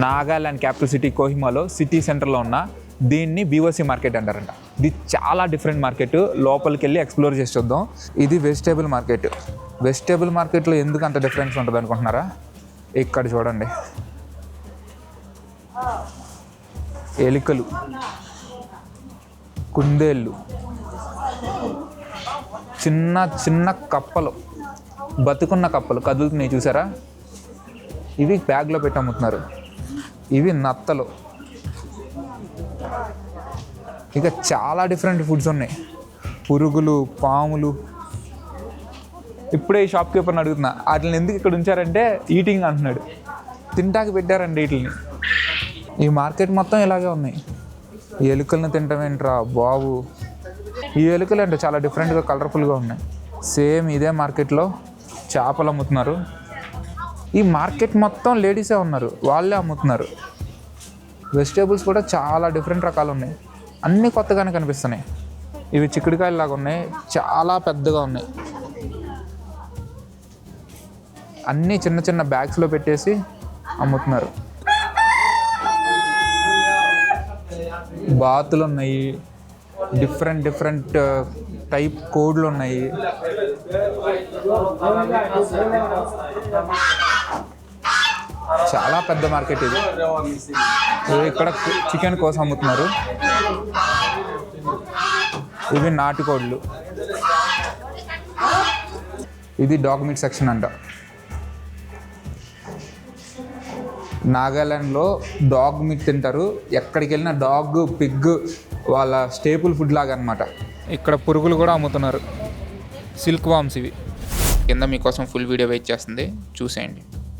Nagaland capital city కోహిమాలో city సెంటర్లో ఉన్న దీన్ని బీఓసీ మార్కెట్ అంటారంట. ఇది చాలా డిఫరెంట్ మార్కెట్. లోపలికి వెళ్ళి ఎక్స్ప్లోర్ చేసి చూద్దాం. ఇది వెజిటేబుల్ మార్కెట్. వెజిటేబుల్ మార్కెట్లో ఎందుకు అంత డిఫరెన్స్ ఉంటుంది అనుకుంటున్నారా? ఇక్కడ చూడండి, ఎలుకలు, కుందేళ్ళు, చిన్న చిన్న కప్పలు, బతుకున్న కప్పలు కదులుతున్నాయి చూసారా? ఇవి బ్యాగ్లో పెట్టి అమ్ముతున్నారు. ఇవి నత్తలు. ఇక చాలా డిఫరెంట్ ఫుడ్స్ ఉన్నాయి. పురుగులు, పాములు. ఇప్పుడే ఈ షాప్ కీపర్ని అడుగుతున్నా, వాటిని ఎందుకు ఇక్కడ ఉంచారంటే ఈటింగ్ అంటున్నాడు. తింటాకి పెట్టారండి వీటిని. ఈ మార్కెట్ మొత్తం ఇలాగే ఉన్నాయి. ఈ ఎలుకలను తింటామేంట్రా బాబు. ఈ ఎలుకలు అంటే చాలా డిఫరెంట్గా కలర్ఫుల్గా ఉన్నాయి. సేమ్ ఇదే మార్కెట్లో చేపలు అమ్ముతున్నారు. ఈ మార్కెట్ మొత్తం లేడీసే ఉన్నారు, వాళ్ళే అమ్ముతున్నారు. వెజిటేబుల్స్ కూడా చాలా డిఫరెంట్ రకాలు ఉన్నాయి. అన్నీ కొత్తగానే కనిపిస్తున్నాయి. ఇవి చిక్కుడుకాయలు లాగా ఉన్నాయి, చాలా పెద్దగా ఉన్నాయి. అన్నీ చిన్న చిన్న బ్యాగ్స్లో పెట్టేసి అమ్ముతున్నారు. బాతులు ఉన్నాయి, డిఫరెంట్ టైప్ కోడ్లు ఉన్నాయి. చాలా పెద్ద మార్కెట్ ఇది. ఇక్కడ చికెన్ కోసం అమ్ముతున్నారు. ఇవి నాటుకోళ్ళు. ఇది డాగ్ మీట్ సెక్షన్ అంట. నాగాలాండ్లో డాగ్ మీట్ తింటారు. ఎక్కడికి వెళ్ళినా డాగ్, పిగ్ వాళ్ళ స్టేపుల్ ఫుడ్ లాగా అనమాట. ఇక్కడ పురుగులు కూడా అమ్ముతున్నారు, సిల్క్ వామ్స్. ఇవి కింద మీకోసం ఫుల్ వీడియో వెయిట్ చేస్తుంది, చూసేయండి.